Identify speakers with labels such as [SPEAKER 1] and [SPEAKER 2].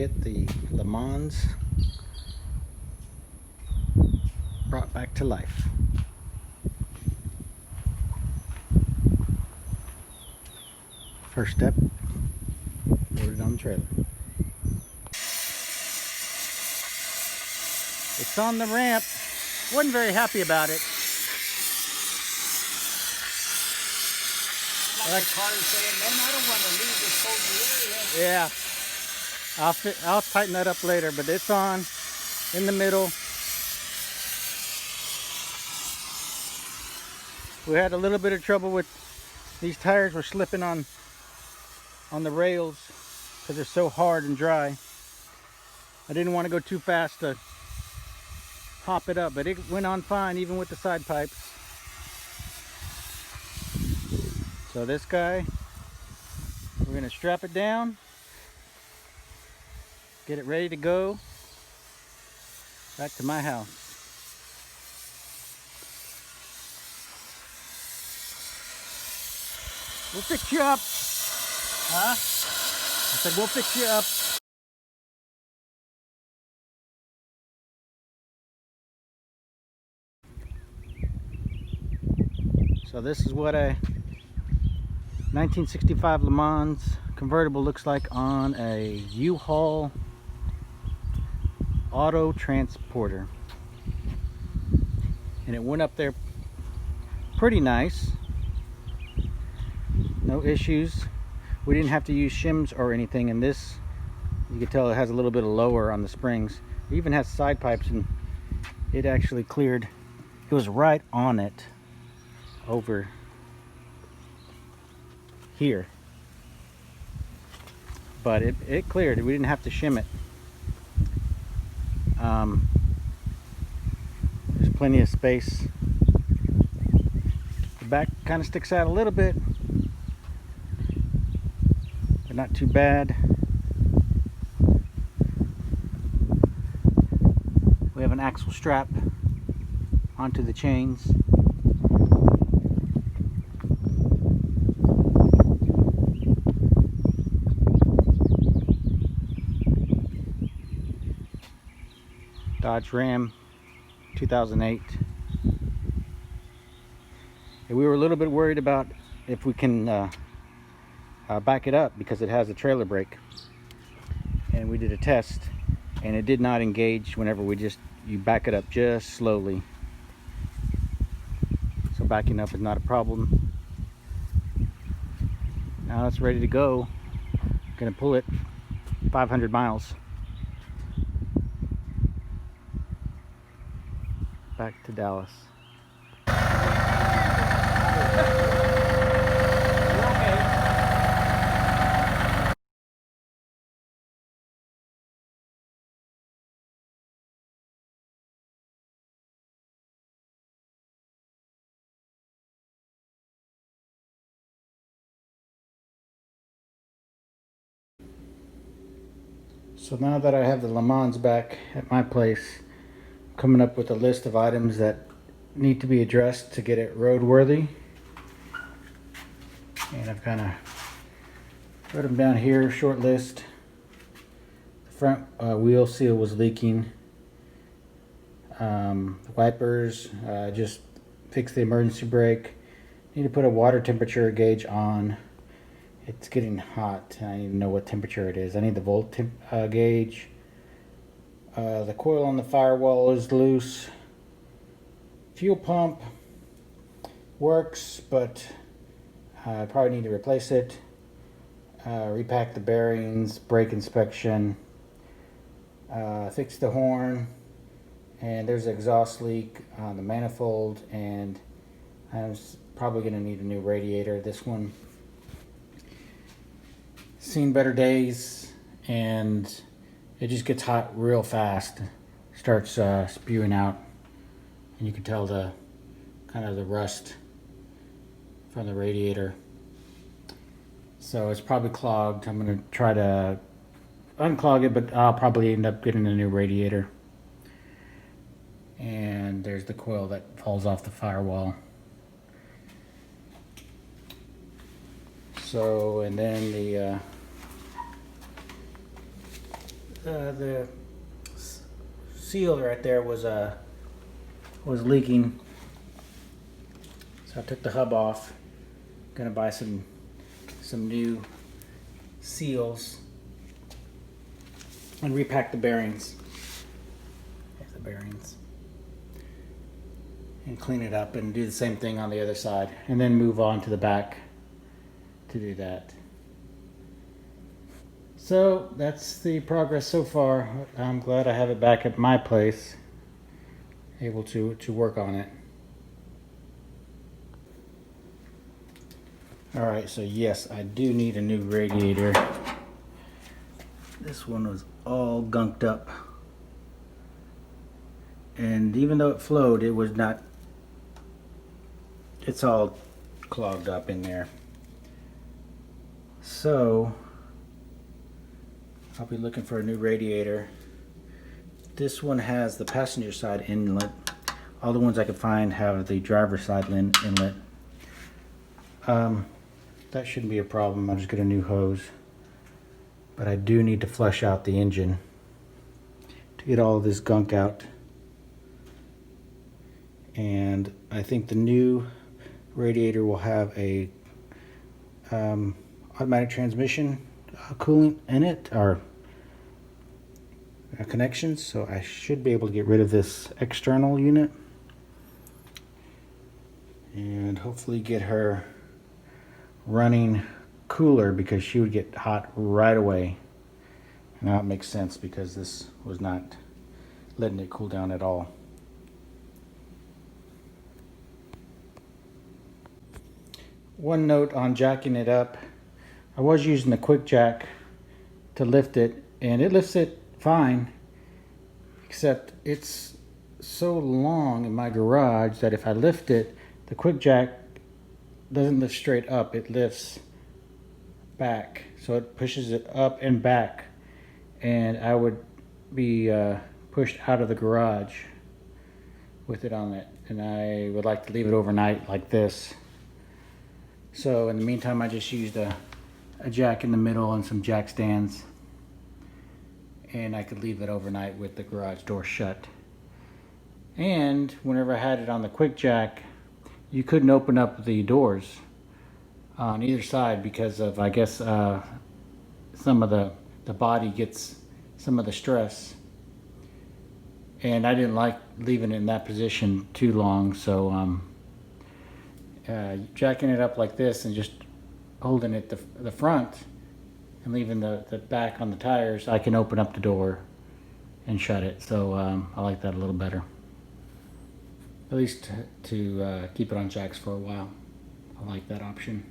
[SPEAKER 1] get the Lemans brought back to life. First step, loaded on the trailer. It's on the ramp. Wasn't very happy about it.
[SPEAKER 2] Like the car is saying, man, I don't want to leave this cold area.
[SPEAKER 1] Yeah, I'll tighten that up later, but it's on in the middle. We had a little bit of trouble with these tires were slipping on the rails because they're so hard and dry. I didn't want to go too fast to hop it up, but it went on fine even with the side pipes. So this guy, we're going to strap it down, get it ready to go back to my house. We'll fix you up. Huh? I said we'll fix you up. So this is what a 1965 Le Mans convertible looks like on a U-Haul auto transporter. And it went up there pretty nice. No issues. We didn't have to use shims or anything, and this, you can tell it has a little bit of lower on the springs. It even has side pipes, and it actually cleared. It was right on it over here, but it cleared. We didn't have to shim it. There's plenty of space. The back kind of sticks out a little bit, but not too bad. We have an axle strap onto the chains. Dodge Ram 2008. And we were a little bit worried about if we can back it up because it has a trailer brake. And we did a test and it did not engage whenever you back it up just slowly. So backing up is not a problem. Now it's ready to go. Gonna pull it 500 miles. Back to Dallas. So now that I have the Le Mans back at my place, I'm coming up with a list of items that need to be addressed to get it roadworthy. And I've kind of put them down here, short list. The front wheel seal was leaking. The wipers, just fix the emergency brake. Need to put a water temperature gauge on. It's getting hot. I need to know what temperature it is. I need the volt gauge. The coil on the firewall is loose. Fuel pump works, but I probably need to replace it. Repack the bearings, brake inspection, fix the horn, and there's an exhaust leak on the manifold, and I'm probably going to need a new radiator. This one seen better days, and it just gets hot real fast. Starts spewing out, and you can tell the kind of the rust from the radiator. So it's probably clogged. I'm going to try to unclog it, but I'll probably end up getting a new radiator. And there's the coil that falls off the firewall. So, and then the the seal right there was leaking, so I took the hub off. Gonna buy some new seals and repack the bearings. There's the bearings. And clean it up and do the same thing on the other side, and then move on to the back to do that. So that's the progress so far. I'm glad I have it back at my place, able to work on it. Alright, so yes, I do need a new radiator. This one was all gunked up. And even though it flowed, it was not, it's all clogged up in there. So I'll be looking for a new radiator. This one has the passenger side inlet. All the ones I could find have the driver's side inlet. That shouldn't be a problem. I'll just get a new hose. But I do need to flush out the engine to get all of this gunk out. And I think the new radiator will have a automatic transmission coolant in it, or connections, so I should be able to get rid of this external unit and hopefully get her running cooler, because she would get hot right away. Now it makes sense, because this was not letting it cool down at all. One note on jacking it up, I was using the quick jack to lift it, and it lifts it fine, except it's so long in my garage that if I lift it, the quick jack doesn't lift straight up, it lifts back, so it pushes it up and back, and I would be pushed out of the garage with it on it, and I would like to leave it overnight like this. So in the meantime, I just used a jack in the middle and some jack stands, and I could leave it overnight with the garage door shut. And whenever I had it on the quick jack, you couldn't open up the doors on either side, because of, I guess, some of the body gets some of the stress, and I didn't like leaving it in that position too long. So jacking it up like this and just holding it the front and leaving the back on the tires, I can open up the door and shut it. So I like that a little better, at least to keep it on jacks for a while. I like that option.